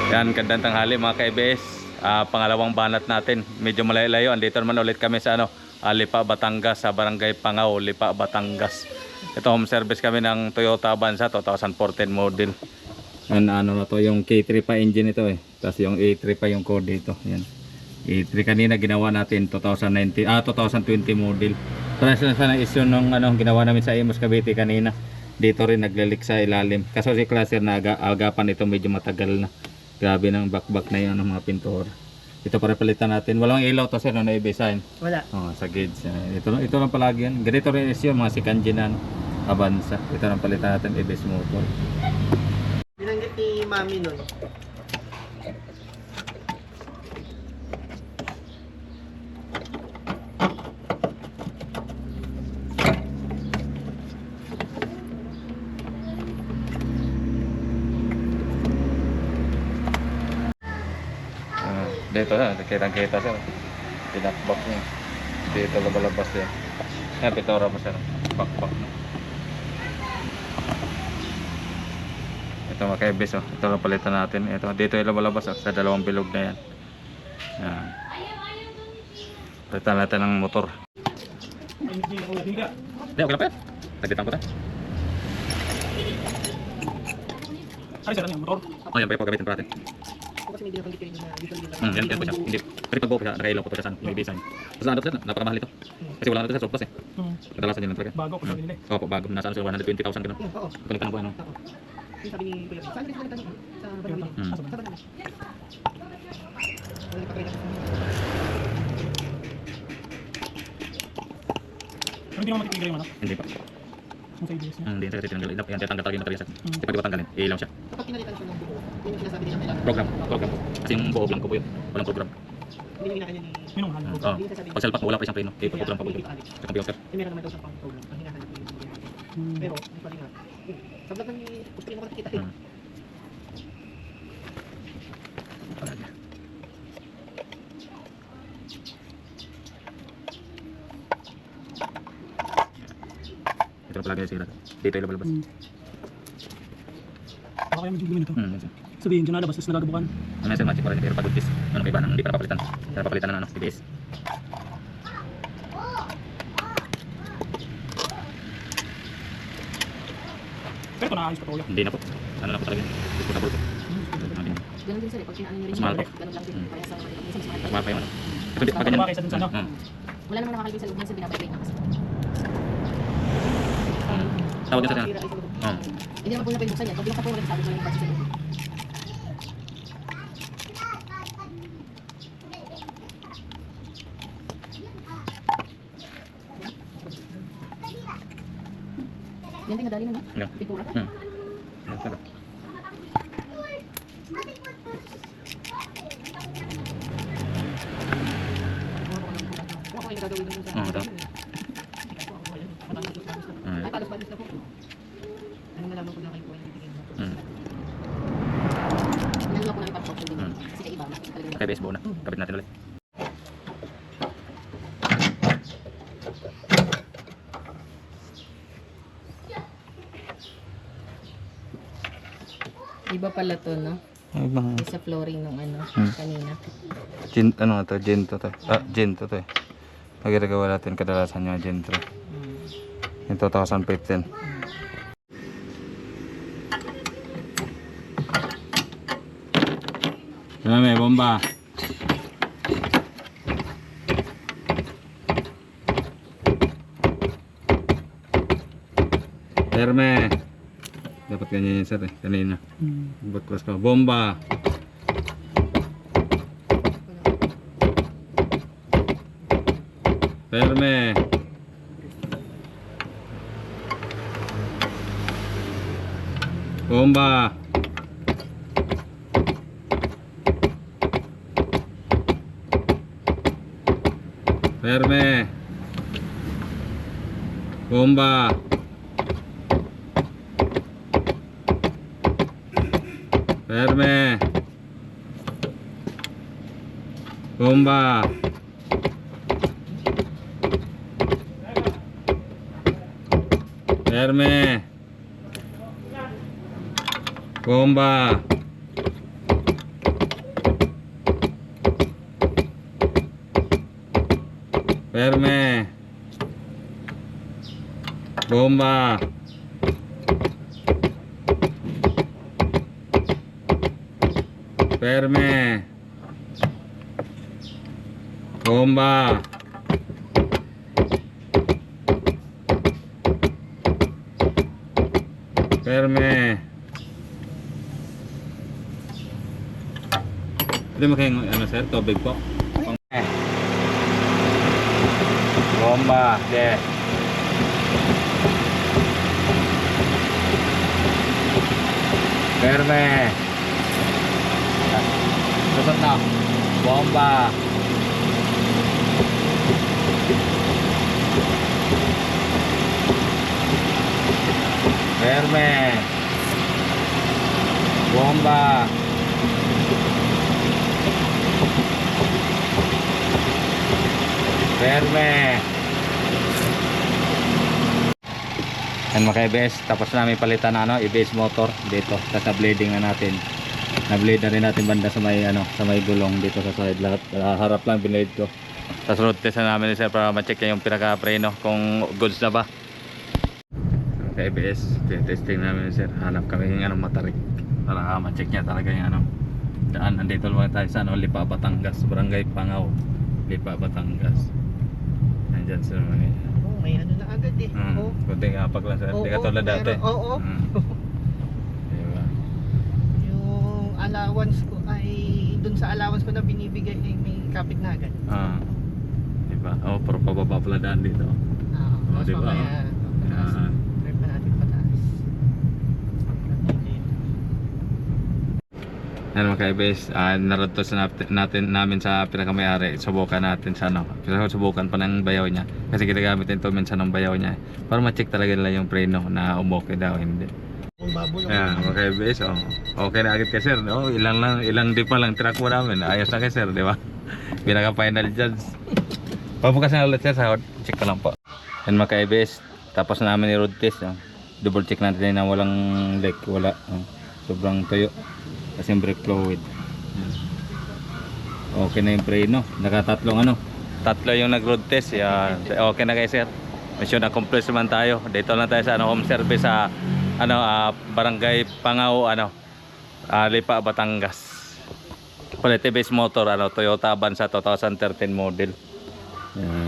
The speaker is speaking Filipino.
Yan, gandang tanghali mga ka-EBS. Pangalawang banat natin. Medyo malayo-layo. Andito naman ulit kami sa Lipa, Batangas, sa Barangay Pangaw, Lipa, Batangas. Ito, home service kami ng Toyota Avanza 2014 model. Yan, na to, yung K3 pa engine ito eh. Tapos yung A3 pa yung code dito. Yan. A3 kanina ginawa natin 2020 model. Tapos na issue nung ginawa namin sa Imus Cavite kanina. Dito rin naglilik sa ilalim. Kaso si Cluster na agapan ito medyo matagal na. Grabe ng bakbak na yun ng mga pintor. Ito para palitan natin. Walang ilaw to sir na i-design. Wala. Oh, sa gauge. Ito lang palagi yan. Ganito rin is yun mga si Kanjinan Avanza. Ito lang palitan natin EBS motor. Binanggit ni Mami nun. Dito na, kitang-kita sir. Pinakbak niya. Dito labalabas din. Yan, pitora mo sir. Bakbak na. Ito mga kaibis, oh. Ito lang palitan natin. Ito, dito yung labalabas sa dalawang bilog na yan. Yan. Palitan natin ng motor. Hindi, okay lang pa yan. Tagitan ko ta. Ay, sir, ano yung motor? Oh, yan pa yung pagkabitin pa natin. Kasi may dito dito na dito. Yan po siya. Hindi. Pero pag buo pa siya, nakailaw po pa siya sa may design. Tapos ano to sir, napakamahal ito. Kasi wala na ito sa surplus eh. Kadalasan yun lang talaga. Bago ko sabi nila eh. Opo, bago. Nasa sir, 120,000 gano'n. Oo. Palitan po ano. Yung sabi ni Kuya, saan rin sila tayo? Sa Barangay. Sa Barangay. Wala pa kayo. Pero hindi naman matitigil yung ano? Hindi pa. Yung sa ideas niya. Hindi sa tinanggal. Yan tatanggal talaga yung nakalisa. Kasi pag di ba tanggalin, iilaw siya. Kapag pinalitan siya ng buo, yun yung sinasabi nila kailangan. Program. Kasi yung buo blanco po yun. Walang program. Hindi yung kinakanya ni... Minong halo. Oo. Pag salpak mo, wala pa isang preno. Eh, program pa po yun. Sa computer. Meron naman daw sa pang-program. Ang hinahanap ko yung pero, hindi pa rin nga. Sa vlog ng gusto rin mo nakikita eh. Ito na palagi yung sira. Dito yung labalabas. Baka kaya medyo gawin ito. Yan sir. Sabihin dyan nalabas, tapos nagagabukan. Ano sir, match pa rin. Pero pag buntis, ano kay banang, hindi pa napapalitan. Kaya napapalitan na EBS. Pero ito naayos pa to. Hindi na po. Ano na po talaga. Gusto na po. Ganun din sir, pag pinaano nyo rin Mas mahal yung po. ganun lang din. Kaya sa mga minsan mas mahal. Mas mahal pa yung ano. Ito di, Mas pag ganyan. mahal kaysa dun sa ano? Wala naman nakakalagay sa loob niya sa binabalik na kasi. Tawag din sa kanya. Sira ay sa loob. Hindi naman po niya pwede buksan yan. Pag binuksan po, wala sabi ko lang yung patch sa loob. Yan din nadali na no? Yeah. Pintura. Yan sir. Kung ako yung gagawin dun sa... Ito. Ay, palos-palos na po. Ano nalaman ko na kayo po yung titigil mo. Nalala ko na yung patch din. Kasi kay iba. Okay, EBS buo na. Kapit natin ulit. Iba pala to no? Ay, mga... Sa flooring nung ano, kanina. Ano to? Gento to. Gento to eh. Pag ginagawa natin kadalasan yung Gento. Yung 2015. Ano may bomba? Terme. Dapat ganyan yun sir eh. Kanina. Baklas ka. Bomba. Terme. Bomba. Terme. Bomba. Terme. Bomba. Terme. Bomba. Perme. Bomba. Perme. Bomba. Perme. Pwede mo kayong ano sir, tubig po? Bomba, yeah. Perme. Susot na. Bomba. Perme. Bomba. Perme. Yan mga ka-ABS, tapos namin palitan na ABS motor dito. Tapos na-blading na natin. Na-blade na rin natin banda sa may sa may gulong dito sa side lahat. Harap lang binlade ko. Tapos road test na namin sir para ma-check yung pinaka-preno kung goods na ba. ABS, testing namin sir. Hanap kami yung matarik para ma-check niya talaga yung daan. Andito lang tayo sa Lipa, Batangas, Barangay Pangaw, Lipa, Batangas. Nandyan sir mga Oh, may ano na agad eh. Oh. kunting apag lang sir. Hindi katulad dati. Oo. Diba? Yung allowance ko ay dun sa allowance ko na binibigay ay may kapit na agad. Diba? Oh, pero pababa pala daan dito. Oo. Diba? Mamaya, Yan. try pa natin pataas. Yan mga ka-ABS, naradtos namin sa pinakamayari. Subukan natin sa subukan pa ng bayaw niya. Kasi ginagamit ito minsan ng bayaw niya. Para ma-check talaga nila yung preno na okay daw hindi. Yung babo lang. Yan mga ka-ABS, okay na agad ka sir. Ilang di pa lang track mo namin. Ayos na kay sir, di ba? Pinaka-final judge. Pabukas na ulit sir sa check ko lang po. Yan mga ka-ABS, tapos na namin i-road test. Double check natin na walang leak, wala. Sobrang tuyo. Kasi yung brake fluid. Okay na yung preno. Nakatatlong tatlo yung nag-road test. Yan. Okay na kayo sir. Mission accomplished naman tayo. Dito lang tayo sa home service sa Barangay Pangaw, Lipa, Batangas. Quality base motor, Toyota Avanza 2013 model. Yan.